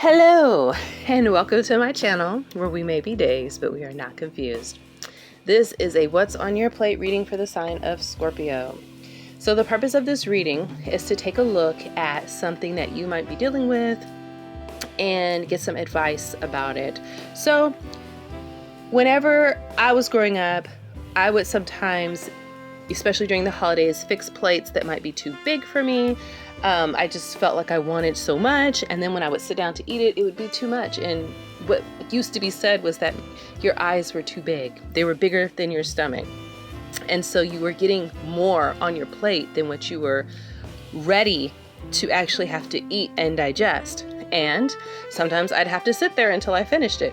Hello, and welcome to my channel where we may be dazed, but we are not confused. This is a What's on Your Plate reading for the sign of Scorpio. So the purpose of this reading is to take a look at something that you might be dealing with and get some advice about it. So whenever I was growing up, I would sometimes, especially during the holidays, fix plates that might be too big for me. I just felt like I wanted so much, and then when I would sit down to eat it, it would be too much. And what used to be said was that your eyes were too big. They were bigger than your stomach. And so you were getting more on your plate than what you were ready to actually have to eat and digest. And sometimes I'd have to sit there until I finished it.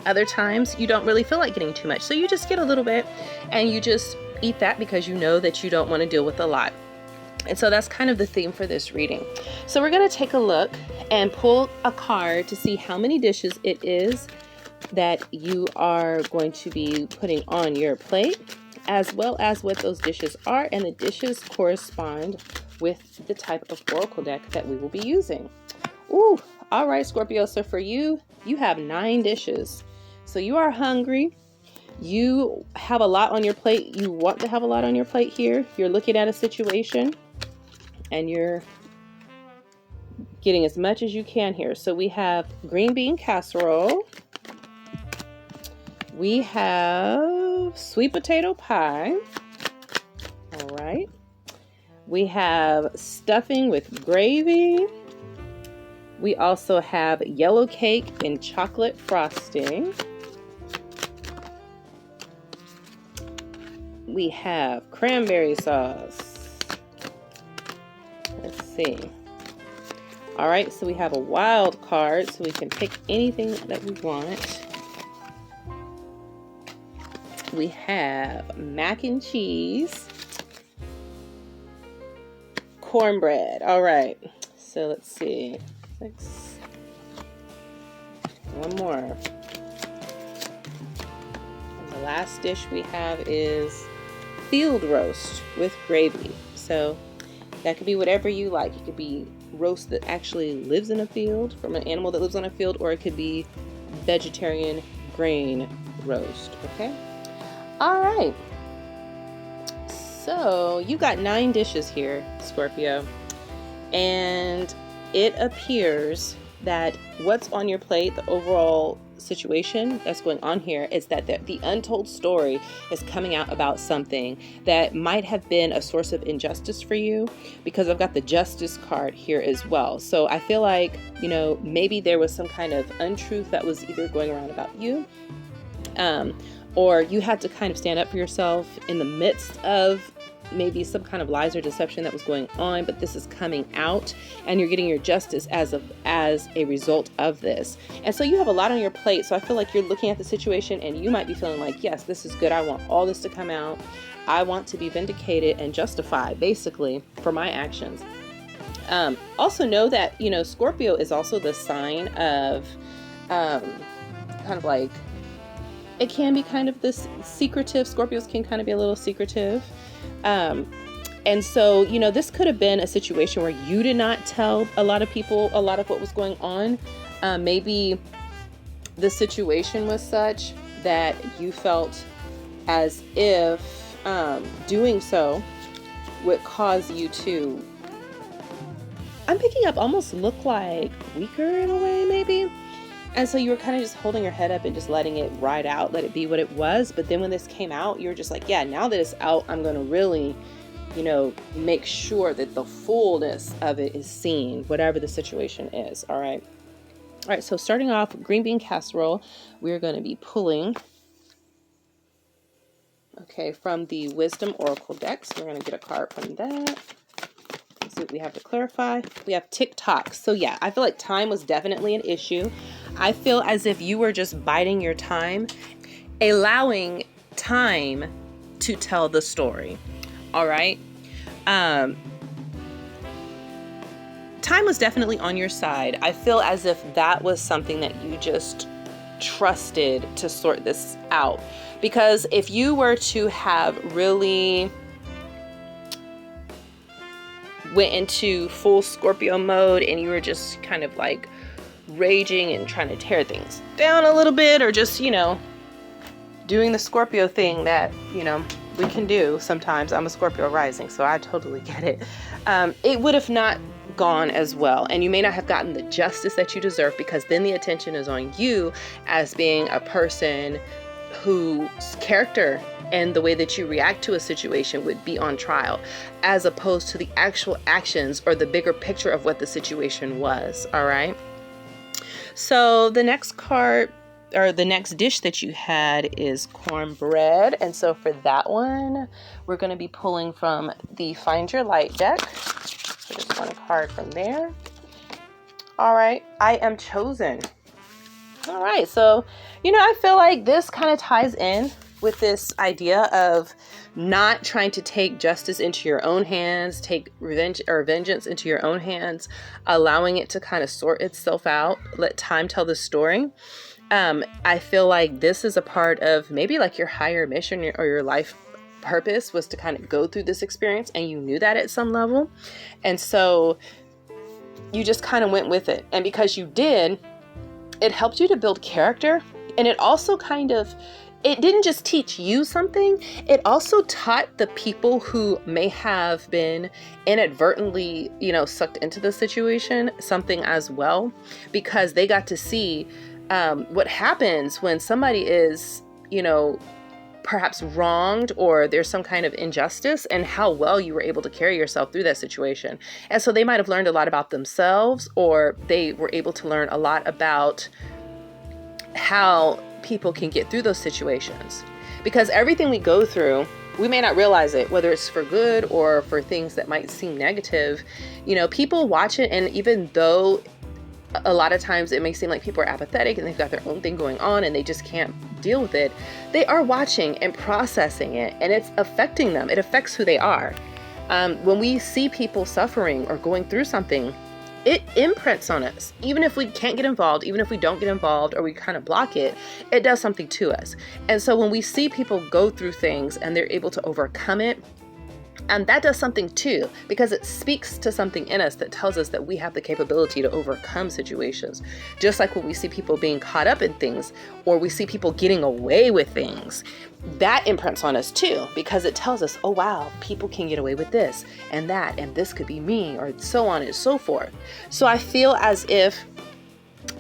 Other times you don't really feel like getting too much. So you just get a little bit and you just eat that because you know that you don't want to deal with a lot. And so that's kind of the theme for this reading. So we're going to take a look and pull a card to see how many dishes it is that you are going to be putting on your plate, as well as what those dishes are. And the dishes correspond with the type of oracle deck that we will be using. Ooh, all right, Scorpio. So for you, you have 9 dishes. So you are hungry. You have a lot on your plate. You want to have a lot on your plate here. You're looking at a situation and you're getting as much as you can here. So we have green bean casserole. We have sweet potato pie. All right. We have stuffing with gravy. We also have yellow cake and chocolate frosting. We have cranberry sauce. Let's see. All right, so we have a wild card, so we can pick anything that we want. We have mac and cheese, cornbread. All right, so let's see. 6. One more. And the last dish we have is field roast with gravy. So that could be whatever you like. It could be roast that actually lives in a field, from an animal that lives on a field, or it could be vegetarian grain roast. Okay. All right. So you got 9 dishes here, Scorpio, and it appears that what's on your plate, the overall situation that's going on here, is that the untold story is coming out about something that might have been a source of injustice for you, because I've got the justice card here as well. So I feel like, maybe there was some kind of untruth that was either going around about you, or you had to kind of stand up for yourself in the midst of maybe some kind of lies or deception that was going on, but this is coming out and you're getting your justice as a result of this. And so you have a lot on your plate. So I feel like you're looking at the situation and you might be feeling like, yes, this is good. I want all this to come out. I want to be vindicated and justified, basically, for my actions. Also know that, Scorpio is also the sign of kind of like, it can be kind of this secretive. Scorpios can kind of be a little secretive. And so, this could have been a situation where you did not tell a lot of people a lot of what was going on. Maybe the situation was such that you felt as if doing so would cause you to, I'm picking up, almost look like weaker in a way, maybe. And so you were kind of just holding your head up and just letting it ride out, let it be what it was. But then when this came out, you were just like, yeah, now that it's out, I'm going to really, make sure that the fullness of it is seen, whatever the situation is. All right. All right. So starting off, green bean casserole, we're going to be pulling, from the Wisdom Oracle deck. So we're going to get a card from that. Let's see what we have to clarify. We have TikTok. So yeah, I feel like time was definitely an issue. I feel as if you were just biding your time, allowing time to tell the story. All right. Time was definitely on your side. I feel as if that was something that you just trusted to sort this out. Because if you were to have really went into full Scorpio mode and you were just kind of like raging and trying to tear things down a little bit, or just, doing the Scorpio thing that, we can do sometimes. I'm a Scorpio rising, so I totally get it. It would have not gone as well, and you may not have gotten the justice that you deserve, because then the attention is on you as being a person whose character and the way that you react to a situation would be on trial, as opposed to the actual actions or the bigger picture of what the situation was. All right. So the next card, or the next dish that you had, is cornbread. And so for that one, we're going to be pulling from the Find Your Light deck. So just one card from there. All right. I am chosen. All right. So, I feel like this kind of ties in with this idea of not trying to take justice into your own hands, take revenge or vengeance into your own hands, allowing it to kind of sort itself out, let time tell the story. I feel like this is a part of maybe like your higher mission or your life purpose was to kind of go through this experience, and you knew that at some level. And so you just kind of went with it. And because you did, it helped you to build character. And it also it didn't just teach you something, it also taught the people who may have been inadvertently, sucked into the situation something as well, because they got to see what happens when somebody is, perhaps wronged, or there's some kind of injustice, and how well you were able to carry yourself through that situation. And so they might have learned a lot about themselves, or they were able to learn a lot about how people can get through those situations. Because everything we go through, we may not realize it, whether it's for good or for things that might seem negative. People watch it, and even though a lot of times it may seem like people are apathetic and they've got their own thing going on and they just can't deal with it, they are watching and processing it, and it's affecting them. It affects who they are. When we see people suffering or going through something, it imprints on us. Even if we can't get involved, even if we don't get involved, or we kind of block it, it does something to us. And so when we see people go through things and they're able to overcome it, and that does something too, because it speaks to something in us that tells us that we have the capability to overcome situations. Just like when we see people being caught up in things, or we see people getting away with things, that imprints on us too, because it tells us, oh wow, people can get away with this and that, and this could be me, or so on and so forth. So I feel as if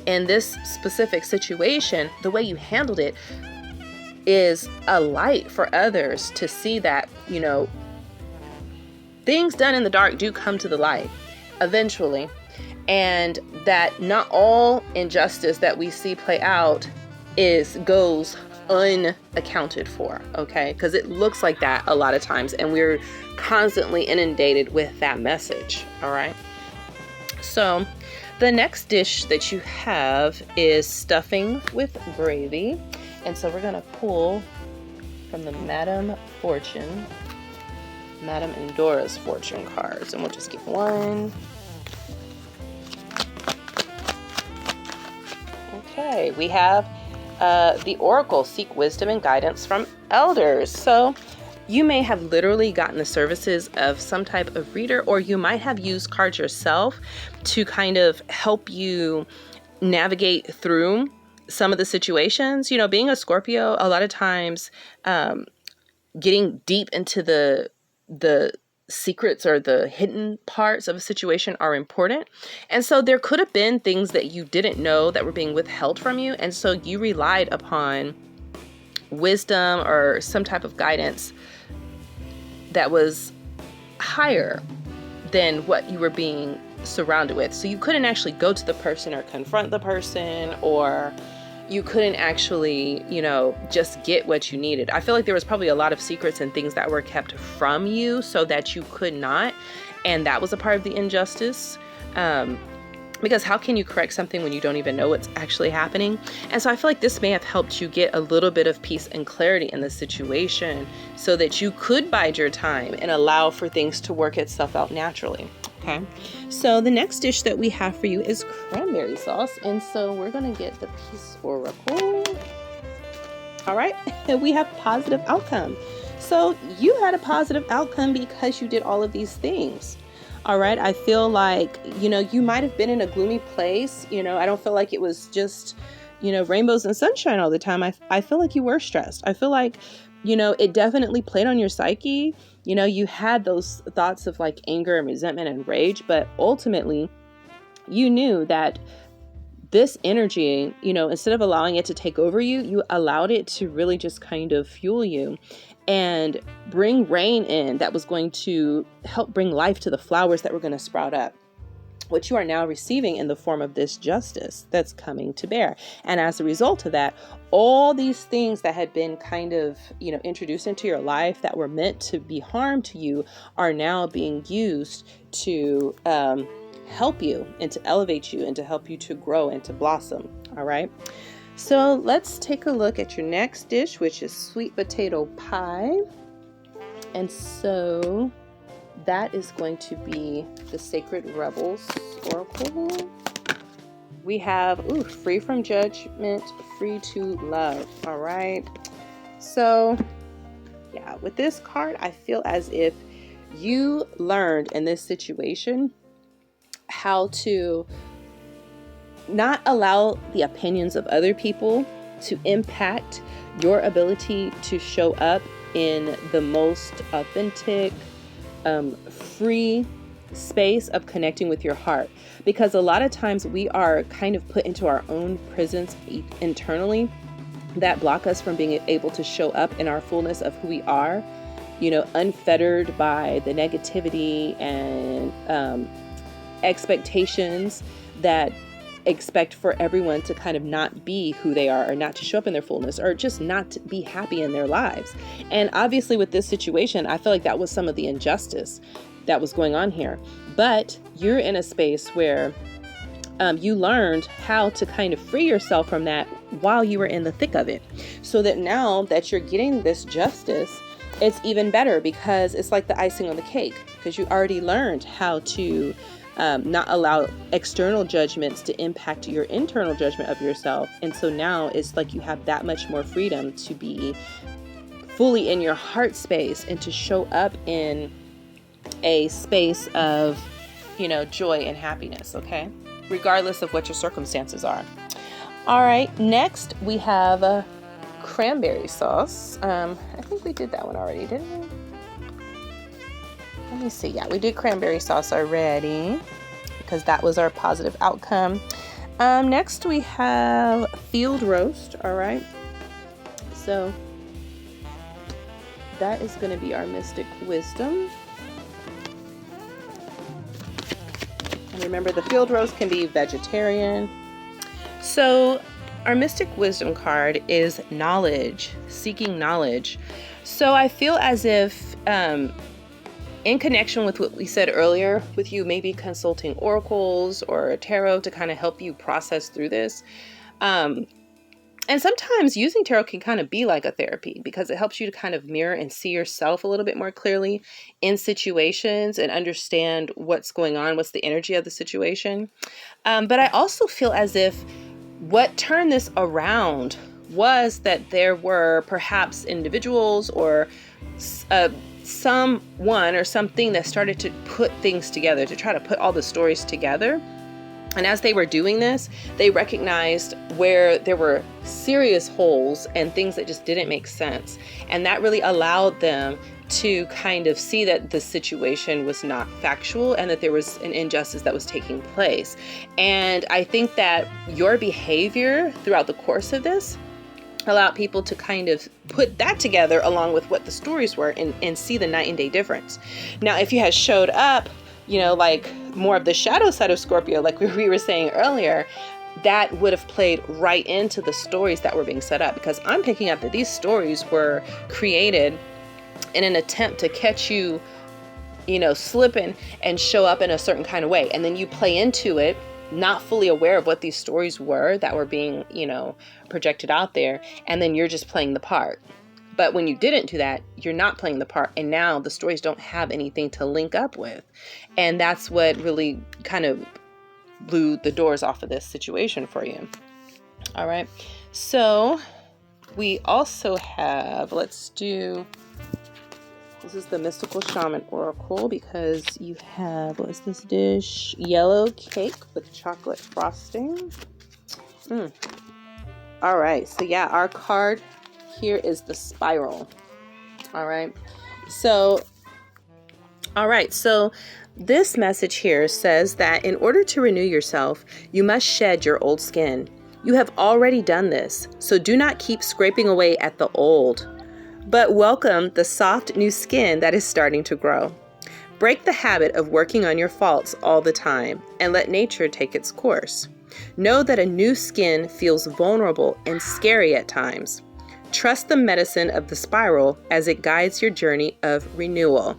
in this specific situation, the way you handled it is a light for others to see that, things done in the dark do come to the light eventually, and that not all injustice that we see play out goes unaccounted for, okay? Because it looks like that a lot of times, and we're constantly inundated with that message, all right? So the next dish that you have is stuffing with gravy, and so we're gonna pull from the Madame and Dora's fortune cards, and we'll just get one. Okay, we have the Oracle, seek wisdom and guidance from elders. So you may have literally gotten the services of some type of reader, or you might have used cards yourself to kind of help you navigate through some of the situations. Being a Scorpio, a lot of times getting deep into the secrets or the hidden parts of a situation are important. And so there could have been things that you didn't know that were being withheld from you. And so you relied upon wisdom or some type of guidance that was higher than what you were being surrounded with. So you couldn't actually go to the person or confront the person, or you couldn't actually, just get what you needed. I feel like there was probably a lot of secrets and things that were kept from you so that you could not. And that was a part of the injustice. Because how can you correct something when you don't even know what's actually happening? And so I feel like this may have helped you get a little bit of peace and clarity in the situation so that you could bide your time and allow for things to work itself out naturally. Okay, so the next dish that we have for you is cranberry sauce. And so we're going to get the Peace Oracle. All right, and we have positive outcome. So you had a positive outcome because you did all of these things. All right. I feel like, you might have been in a gloomy place. I don't feel like it was just, rainbows and sunshine all the time. I feel like you were stressed. I feel like, it definitely played on your psyche. You had those thoughts of like anger and resentment and rage, but ultimately you knew that this energy, instead of allowing it to take over you, you allowed it to really just kind of fuel you and bring rain in that was going to help bring life to the flowers that were going to sprout up, which you are now receiving in the form of this justice that's coming to bear. And as a result of that, all these things that had been kind of, introduced into your life that were meant to be harm to you are now being used to help you and to elevate you and to help you to grow and to blossom. All right. So let's take a look at your next dish, which is sweet potato pie. And so that is going to be the Sacred Rebels Oracle. We have, free from judgment, free to love. All right. So yeah, with this card, I feel as if you learned in this situation how to not allow the opinions of other people to impact your ability to show up in the most authentic, free space of connecting with your heart. Because a lot of times we are kind of put into our own prisons internally that block us from being able to show up in our fullness of who we are, unfettered by the negativity and expectations that expect for everyone to kind of not be who they are or not to show up in their fullness or just not to be happy in their lives. And obviously with this situation, I feel like that was some of the injustice that was going on here. But you're in a space where you learned how to kind of free yourself from that while you were in the thick of it. So that now that you're getting this justice, it's even better because it's like the icing on the cake, because you already learned how to not allow external judgments to impact your internal judgment of yourself. And so now it's like you have that much more freedom to be fully in your heart space and to show up in a space of, joy and happiness, okay? Regardless of what your circumstances are. All right, next we have cranberry sauce. I think we did that one already, didn't we? Let me see. Yeah, we did cranberry sauce already because that was our positive outcome. Next we have field roast. All right. So that is going to be our mystic wisdom. And remember, the field roast can be vegetarian. So our mystic wisdom card is knowledge, seeking knowledge. So I feel as if, in connection with what we said earlier, with you maybe consulting oracles or tarot to kind of help you process through this. And sometimes using tarot can kind of be like a therapy because it helps you to kind of mirror and see yourself a little bit more clearly in situations and understand what's going on, what's the energy of the situation. But I also feel as if what turned this around was that there were perhaps individuals or someone or something that started to put things together, to try to put all the stories together. And as they were doing this, they recognized where there were serious holes and things that just didn't make sense. And that really allowed them to kind of see that the situation was not factual and that there was an injustice that was taking place. And I think that your behavior throughout the course of this allowed people to kind of put that together along with what the stories were and see the night and day difference. Now, if you had showed up, like more of the shadow side of Scorpio, like we were saying earlier, that would have played right into the stories that were being set up, because I'm picking up that these stories were created in an attempt to catch you, slipping and show up in a certain kind of way. And then you play into it, not fully aware of what these stories were that were being, projected out there. And then you're just playing the part. But when you didn't do that, you're not playing the part. And now the stories don't have anything to link up with. And that's what really kind of blew the doors off of this situation for you. All right. So we also have, let's do This is the Mystical Shaman Oracle because you have, what is this dish? Yellow cake with chocolate frosting. All right, so yeah, our card here is the spiral. All right, so this message here says that in order to renew yourself, you must shed your old skin. You have already done this, so do not keep scraping away at the old, but welcome the soft new skin that is starting to grow. Break the habit of working on your faults all the time and let nature take its course. Know that a new skin feels vulnerable and scary at times. Trust the medicine of the spiral as it guides your journey of renewal.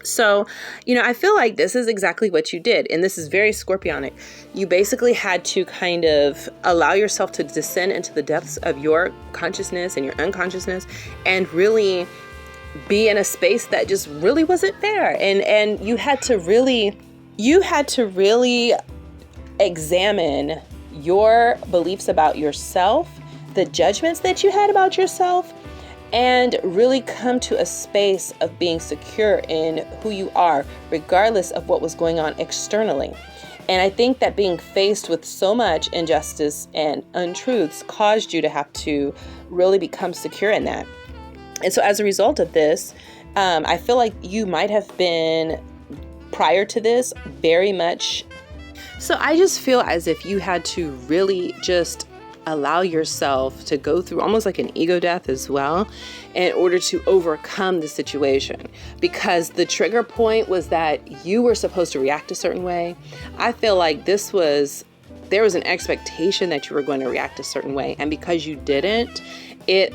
So, I feel like this is exactly what you did. And this is very Scorpionic. You basically had to kind of allow yourself to descend into the depths of your consciousness and your unconsciousness and really be in a space that just really wasn't there. And you had to really examine your beliefs about yourself, the judgments that you had about yourself, and really come to a space of being secure in who you are, regardless of what was going on externally. And I think that being faced with so much injustice and untruths caused you to have to really become secure in that. And so as a result of this, I feel like you might have been, prior to this, very much. So I just feel as if you had to really just allow yourself to go through almost like an ego death as well in order to overcome the situation, because the trigger point was that you were supposed to react a certain way. I feel like there was an expectation that you were going to react a certain way, and because you didn't, it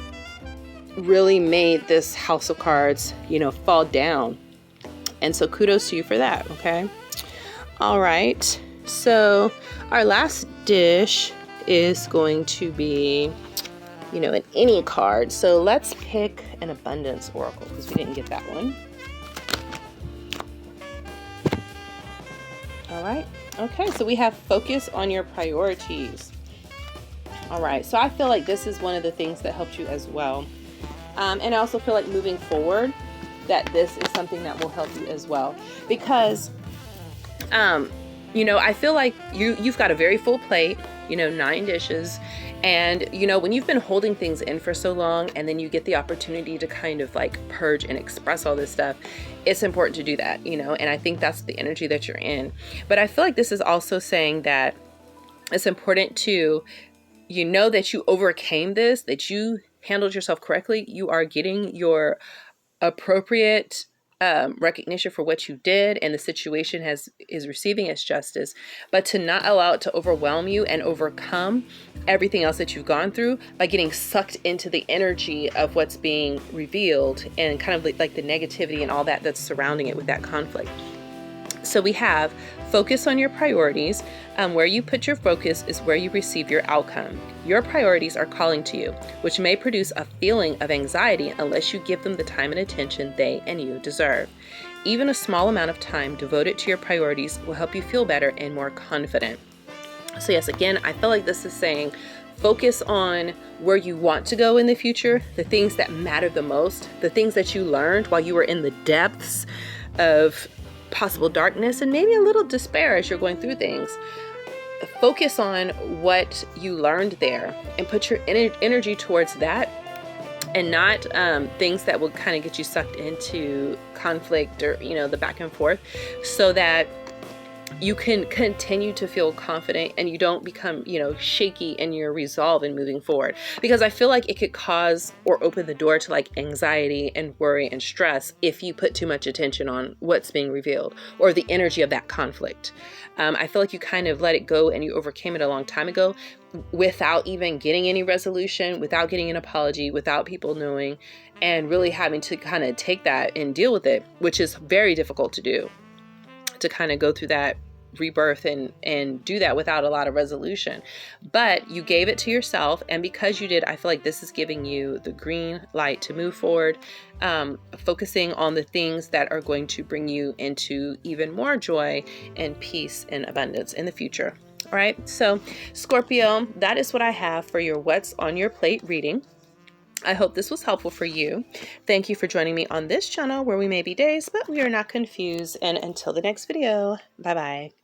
really made this house of cards, fall down. And so kudos to you for that. Okay. All right. So our last dish is going to be, an any card. So let's pick an abundance oracle because we didn't get that one. All right. Okay. So we have focus on your priorities. All right. So I feel like this is one of the things that helped you as well. And I also feel like moving forward that this is something that will help you as well, because, I feel like you've got a very full plate, 9 dishes. And, when you've been holding things in for so long and then you get the opportunity to kind of like purge and express all this stuff, it's important to do that, and I think that's the energy that you're in. But I feel like this is also saying that it's important to, that you overcame this, that you handled yourself correctly. You are getting your appropriate recognition for what you did, and the situation is receiving its justice, but to not allow it to overwhelm you and overcome everything else that you've gone through by getting sucked into the energy of what's being revealed and kind of like the negativity and all that's surrounding it with that conflict. So we have focus on your priorities. Where you put your focus is where you receive your outcome. Your priorities are calling to you, which may produce a feeling of anxiety unless you give them the time and attention they and you deserve. Even a small amount of time devoted to your priorities will help you feel better and more confident. So yes, again, I feel like this is saying focus on where you want to go in the future, the things that matter the most, the things that you learned while you were in the depths of possible darkness and maybe a little despair as you're going through things. Focus on what you learned there and put your energy towards that, and not things that will kind of get you sucked into conflict or, the back and forth, so that you can continue to feel confident and you don't become, shaky in your resolve in moving forward. Because I feel like it could cause or open the door to like anxiety and worry and stress if you put too much attention on what's being revealed or the energy of that conflict. I feel like you kind of let it go and you overcame it a long time ago without even getting any resolution, without getting an apology, without people knowing, and really having to kind of take that and deal with it, which is very difficult to do, to kind of go through that rebirth and do that without a lot of resolution. But you gave it to yourself, and because you did, I feel like this is giving you the green light to move forward, focusing on the things that are going to bring you into even more joy and peace and abundance in the future. All right, so Scorpio, that is what I have for your What's on Your Plate reading. I hope this was helpful for you. Thank you for joining me on this channel where we may be days, but we are not confused. And until the next video, bye-bye.